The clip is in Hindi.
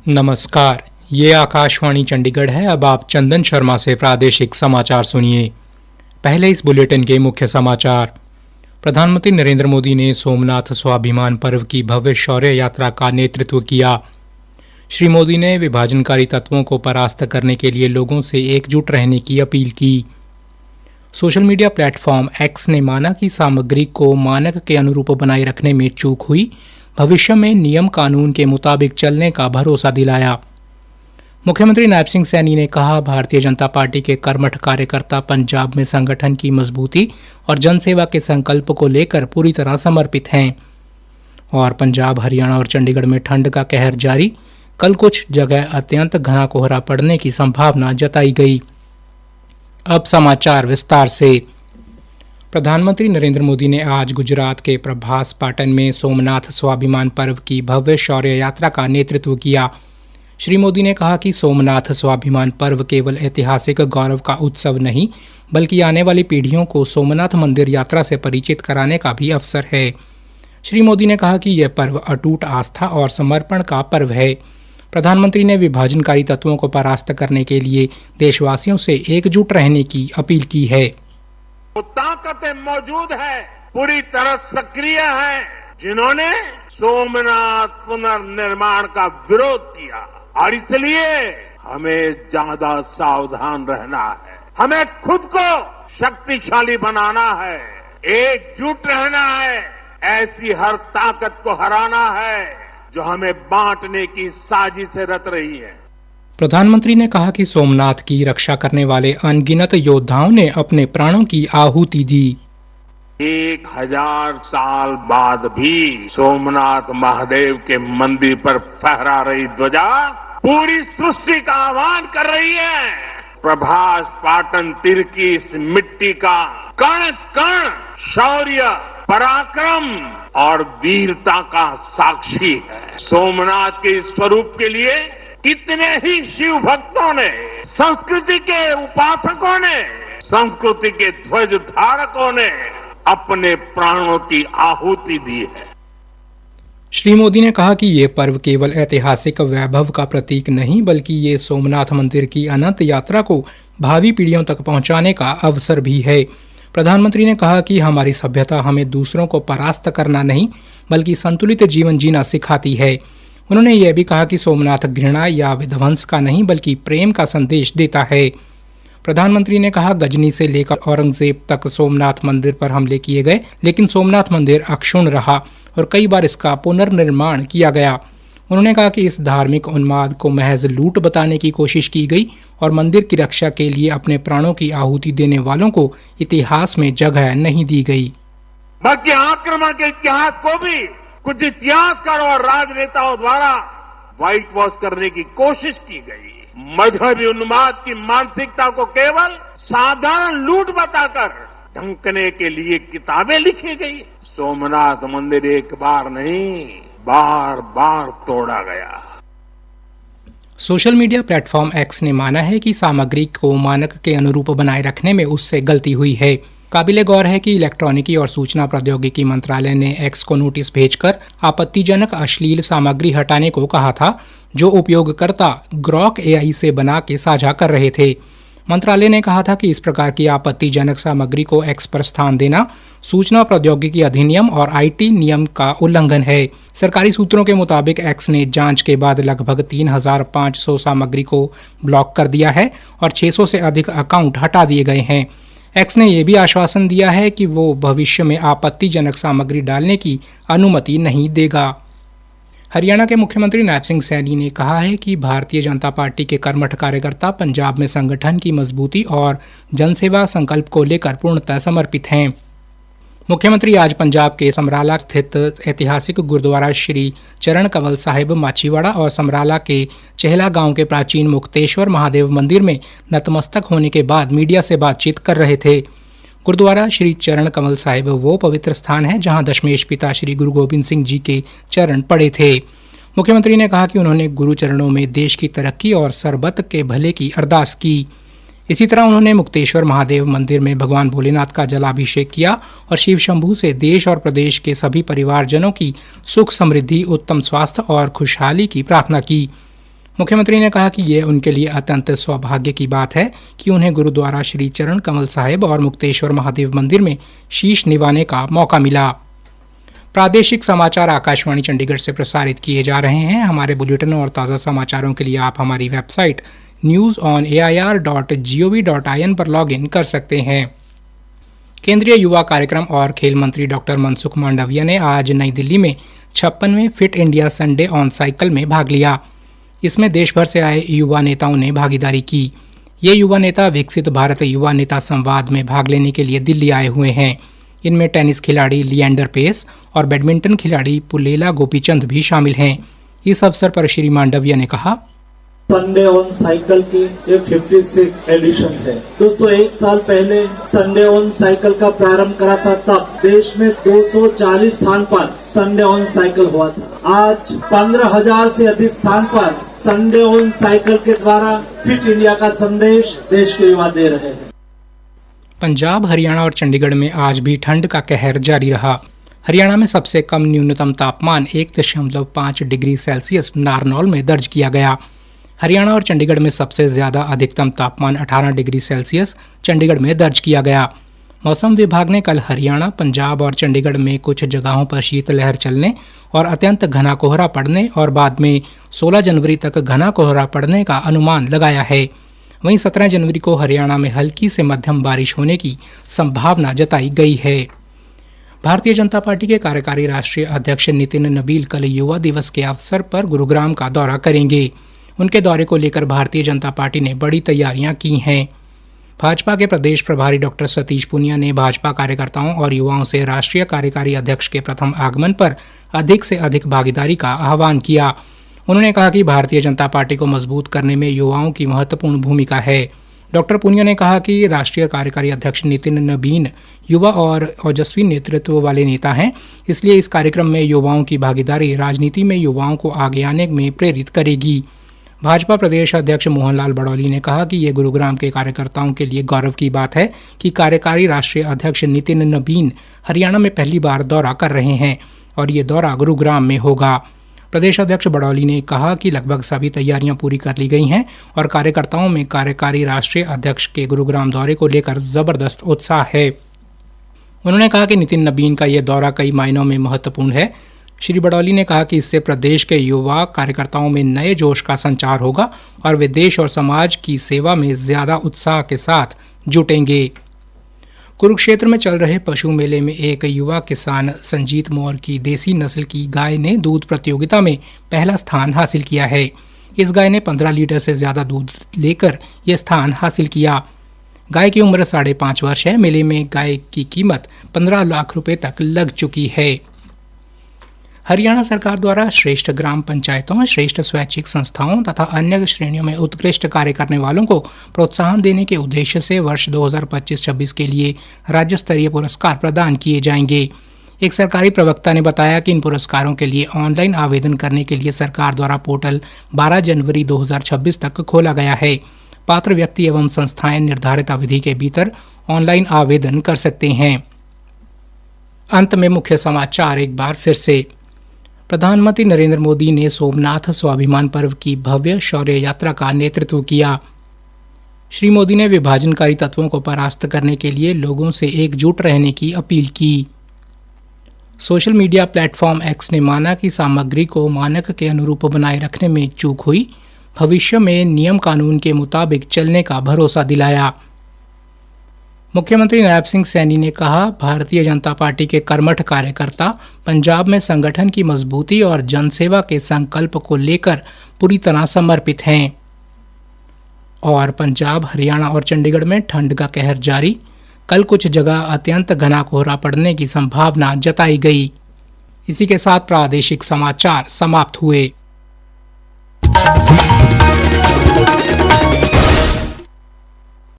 नमस्कार, ये आकाशवाणी चंडीगढ़ है। अब आप चंदन शर्मा से प्रादेशिक समाचार सुनिए। पहले इस बुलेटिन के मुख्य समाचार। प्रधानमंत्री नरेंद्र मोदी ने सोमनाथ स्वाभिमान पर्व की भव्य शौर्य यात्रा का नेतृत्व किया। श्री मोदी ने विभाजनकारी तत्वों को परास्त करने के लिए लोगों से एकजुट रहने की अपील की। सोशल मीडिया प्लेटफॉर्म एक्स ने माना कि सामग्री को मानक के अनुरूप बनाए रखने में चूक हुई, भविष्य में नियम कानून के मुताबिक चलने का भरोसा दिलाया। मुख्यमंत्री नायब सिंह सैनी ने कहा, भारतीय जनता पार्टी के कर्मठ कार्यकर्ता पंजाब में संगठन की मजबूती और जनसेवा के संकल्प को लेकर पूरी तरह समर्पित हैं। और पंजाब, हरियाणा और चंडीगढ़ में ठंड का कहर जारी, कल कुछ जगह अत्यंत घना कोहरा पड़ने की संभावना जताई गई। अब समाचार विस्तार से। प्रधानमंत्री नरेंद्र मोदी ने आज गुजरात के प्रभास पाटन में सोमनाथ स्वाभिमान पर्व की भव्य शौर्य यात्रा का नेतृत्व किया। श्री मोदी ने कहा कि सोमनाथ स्वाभिमान पर्व केवल ऐतिहासिक गौरव का उत्सव नहीं, बल्कि आने वाली पीढ़ियों को सोमनाथ मंदिर यात्रा से परिचित कराने का भी अवसर है। श्री मोदी ने कहा कि यह पर्व अटूट आस्था और समर्पण का पर्व है। प्रधानमंत्री ने विभाजनकारी तत्वों को परास्त करने के लिए देशवासियों से एकजुट रहने की अपील की है। वो ताकतें मौजूद है, पूरी तरह सक्रिय है, जिन्होंने सोमनाथ पुनर्निर्माण का विरोध किया, और इसलिए हमें ज्यादा सावधान रहना है। हमें खुद को शक्तिशाली बनाना है, एकजुट रहना है, ऐसी हर ताकत को हराना है जो हमें बांटने की साजिश से रच रही है। प्रधानमंत्री ने कहा कि सोमनाथ की रक्षा करने वाले अनगिनत योद्धाओं ने अपने प्राणों की आहुति दी। 1000 साल बाद भी सोमनाथ महादेव के मंदिर पर फहरा रही ध्वजा पूरी सृष्टि का आह्वान कर रही है। प्रभास पाटन तीर की इस मिट्टी का कण कण शौर्य, पराक्रम और वीरता का साक्षी है। सोमनाथ के इस स्वरूप के लिए कितने ही शिव भक्तों ने, संस्कृति के उपासकों ने, संस्कृति के ध्वज धारकों ने अपने प्राणों की आहुति दी है। श्री मोदी ने कहा कि ये पर्व केवल ऐतिहासिक वैभव का प्रतीक नहीं, बल्कि ये सोमनाथ मंदिर की अनंत यात्रा को भावी पीढ़ियों तक पहुंचाने का अवसर भी है। प्रधानमंत्री ने कहा कि हमारी सभ्यता हमें दूसरों को परास्त करना नहीं, बल्कि संतुलित जीवन जीना सिखाती है। उन्होंने यह भी कहा कि सोमनाथ घृणा या विध्वंस का नहीं, बल्कि प्रेम का संदेश देता है। प्रधानमंत्री ने कहा, गजनी से लेकर औरंगजेब तक सोमनाथ मंदिर पर हमले किए गए, लेकिन सोमनाथ मंदिर अक्षुण्ण रहा और कई बार इसका पुनर्निर्माण किया गया। उन्होंने कहा कि इस धार्मिक उन्माद को महज लूट बताने की कोशिश की गई और मंदिर की रक्षा के लिए अपने प्राणों की आहुति देने वालों को इतिहास में जगह नहीं दी गई। बल्कि आक्रमण के इतिहास को भी कुछ इतिहासकारों और राजनेताओं द्वारा व्हाइट वॉश करने की कोशिश की गई। मजहबी उन्माद की मानसिकता को केवल साधारण लूट बताकर ढंकने के लिए किताबें लिखी गई। सोमनाथ मंदिर एक बार नहीं, बार बार तोड़ा गया। सोशल मीडिया प्लेटफॉर्म एक्स ने माना है कि सामग्री को मानक के अनुरूप बनाए रखने में उससे गलती हुई है। काबिले गौर है कि इलेक्ट्रॉनिकी और सूचना प्रौद्योगिकी मंत्रालय ने एक्स को नोटिस भेजकर आपत्तिजनक अश्लील सामग्री हटाने को कहा था, जो उपयोगकर्ता ग्रॉक एआई से बना के साझा कर रहे थे। मंत्रालय ने कहा था कि इस प्रकार की आपत्तिजनक सामग्री को एक्स पर स्थान देना सूचना प्रौद्योगिकी अधिनियम और आईटी नियम का उल्लंघन है। सरकारी सूत्रों के मुताबिक एक्स ने जांच के बाद लगभग 3500 सामग्री को ब्लॉक कर दिया है और 600 से अधिक अकाउंट हटा दिए गए हैं। एक्स ने यह भी आश्वासन दिया है कि वो भविष्य में आपत्तिजनक सामग्री डालने की अनुमति नहीं देगा। हरियाणा के मुख्यमंत्री नायब सिंह सैनी ने कहा है कि भारतीय जनता पार्टी के कर्मठ कार्यकर्ता पंजाब में संगठन की मजबूती और जनसेवा संकल्प को लेकर पूर्णतः समर्पित हैं। मुख्यमंत्री आज पंजाब के समराला स्थित ऐतिहासिक गुरुद्वारा श्री चरण कंवल साहिब माछीवाड़ा और समराला के चेहला गांव के प्राचीन मुक्तेश्वर महादेव मंदिर में नतमस्तक होने के बाद मीडिया से बातचीत कर रहे थे। गुरुद्वारा श्री चरण कंवल साहिब वो पवित्र स्थान है जहां दशमेश पिता श्री गुरु गोबिंद सिंह जी के चरण पड़े थे। मुख्यमंत्री ने कहा कि उन्होंने गुरु चरणों में देश की तरक्की और सरबत के भले की अरदास की। इसी तरह उन्होंने मुक्तेश्वर महादेव मंदिर में भगवान भोलेनाथ का जलाभिषेक किया और शिव शंभू से देश और प्रदेश के सभी परिवारजनों की सुख समृद्धि, उत्तम स्वास्थ्य और खुशहाली की प्रार्थना की। मुख्यमंत्री ने कहा कि यह उनके लिए अत्यंत सौभाग्य की बात है कि उन्हें गुरुद्वारा श्री चरण कमल साहिब और मुक्तेश्वर महादेव मंदिर में शीश निभाने का मौका मिला। प्रादेशिक समाचार आकाशवाणी चंडीगढ़ से प्रसारित किए जा रहे हैं। हमारे बुलेटिन और ताज़ा समाचारों के लिए आप हमारी वेबसाइट news.air.gov.in पर लॉगिन कर सकते हैं। केंद्रीय युवा कार्यक्रम और खेल मंत्री डॉक्टर मनसुख मांडविया ने आज नई दिल्ली में 56वें fit India Sunday on cycle में भाग लिया। इसमें देश भर से आए युवा नेताओं ने भागीदारी की। ये युवा नेता विकसित भारत युवा नेता संवाद में भाग लेने के लिए दिल्ली आए हुए हैं। इनमें टेनिस खिलाड़ी लिएंडर पेस और बैडमिंटन खिलाड़ी पुलेला गोपीचंद भी शामिल हैं। इस अवसर पर श्री मांडविया ने कहा, संडे ऑन साइकिल की ये 56 एडिशन है। दोस्तों, एक साल पहले संडे ऑन साइकिल का प्रारंभ करा था, तब देश में 240 स्थान पर संडे ऑन साइकिल हुआ था। आज 15,000 से अधिक स्थान पर संडे ऑन साइकिल के द्वारा फिट इंडिया का संदेश देश के युवा दे रहे हैं। पंजाब, हरियाणा और चंडीगढ़ में आज भी ठंड का कहर जारी रहा। हरियाणा में सबसे कम न्यूनतम तापमान 1.5 डिग्री सेल्सियस नारनौल में दर्ज किया गया। हरियाणा और चंडीगढ़ में सबसे ज्यादा अधिकतम तापमान 18 डिग्री सेल्सियस चंडीगढ़ में दर्ज किया गया। मौसम विभाग ने कल हरियाणा, पंजाब और चंडीगढ़ में कुछ जगहों पर शीतलहर चलने और अत्यंत घना कोहरा पड़ने और बाद में 16 जनवरी तक घना कोहरा पड़ने का अनुमान लगाया है। वहीं 17 जनवरी को हरियाणा में हल्की से मध्यम बारिश होने की संभावना जताई गई है। भारतीय जनता पार्टी के कार्यकारी राष्ट्रीय अध्यक्ष नितिन नबील कल युवा दिवस के अवसर पर गुरुग्राम का दौरा करेंगे। उनके दौरे को लेकर भारतीय जनता पार्टी ने बड़ी तैयारियां की हैं। भाजपा के प्रदेश प्रभारी डॉक्टर सतीश पूनिया ने भाजपा कार्यकर्ताओं और युवाओं से राष्ट्रीय कार्यकारी अध्यक्ष के प्रथम आगमन पर अधिक से अधिक भागीदारी का आह्वान किया। उन्होंने कहा कि भारतीय जनता पार्टी को मजबूत करने में युवाओं की महत्वपूर्ण भूमिका है। डॉक्टर पूनिया ने कहा कि राष्ट्रीय कार्यकारी अध्यक्ष नितिन नबीन युवा और ओजस्वी नेतृत्व वाले नेता हैं, इसलिए इस कार्यक्रम में युवाओं की भागीदारी राजनीति में युवाओं को आगे आने में प्रेरित करेगी। भाजपा प्रदेश अध्यक्ष मोहनलाल बड़ौली ने कहा कि ये गुरुग्राम के कार्यकर्ताओं के लिए गौरव की बात है कि कार्यकारी राष्ट्रीय अध्यक्ष नितिन नबीन हरियाणा में पहली बार दौरा कर रहे हैं और ये दौरा गुरुग्राम में होगा। प्रदेश अध्यक्ष बड़ौली ने कहा कि लगभग सभी तैयारियां पूरी कर ली गई हैं और कार्यकर्ताओं में कार्यकारी राष्ट्रीय अध्यक्ष के गुरुग्राम दौरे को लेकर जबरदस्त उत्साह है। उन्होंने कहा कि नितिन नबीन का यह दौरा कई मायनों में महत्वपूर्ण है। श्री बड़ौली ने कहा कि इससे प्रदेश के युवा कार्यकर्ताओं में नए जोश का संचार होगा और वे देश और समाज की सेवा में ज्यादा उत्साह के साथ जुटेंगे। कुरुक्षेत्र में चल रहे पशु मेले में एक युवा किसान संजीत मोर की देसी नस्ल की गाय ने दूध प्रतियोगिता में पहला स्थान हासिल किया है। इस गाय ने 15 लीटर से ज्यादा दूध लेकर यह स्थान हासिल किया। गाय की उम्र 5.5 वर्ष है। मेले में गाय की कीमत 15 लाख रुपए तक लग चुकी है। हरियाणा सरकार द्वारा श्रेष्ठ ग्राम पंचायतों, श्रेष्ठ स्वैच्छिक संस्थाओं तथा अन्य श्रेणियों में उत्कृष्ट कार्य करने वालों को प्रोत्साहन देने के उद्देश्य से वर्ष 2025-26 के लिए राज्य स्तरीय पुरस्कार प्रदान किए जाएंगे। एक सरकारी प्रवक्ता ने बताया कि इन पुरस्कारों के लिए ऑनलाइन आवेदन करने के लिए सरकार द्वारा पोर्टल 12 जनवरी 2026 तक खोला गया है। पात्र व्यक्ति एवं संस्थाएं निर्धारित अवधि के भीतर ऑनलाइन आवेदन कर सकते हैं। अंत में मुख्य समाचार एक बार फिर से। प्रधानमंत्री नरेंद्र मोदी ने सोमनाथ स्वाभिमान पर्व की भव्य शौर्य यात्रा का नेतृत्व किया। श्री मोदी ने विभाजनकारी तत्वों को परास्त करने के लिए लोगों से एकजुट रहने की अपील की। सोशल मीडिया प्लेटफॉर्म एक्स ने माना कि सामग्री को मानक के अनुरूप बनाए रखने में चूक हुई, भविष्य में नियम कानून के मुताबिक चलने का भरोसा दिलाया। मुख्यमंत्री नायब सिंह सैनी ने कहा, भारतीय जनता पार्टी के कर्मठ कार्यकर्ता पंजाब में संगठन की मजबूती और जनसेवा के संकल्प को लेकर पूरी तरह समर्पित हैं। और पंजाब, हरियाणा और चंडीगढ़ में ठंड का कहर जारी, कल कुछ जगह अत्यंत घना कोहरा पड़ने की संभावना जताई गई। इसी के साथ प्रादेशिक समाचार समाप्त हुए।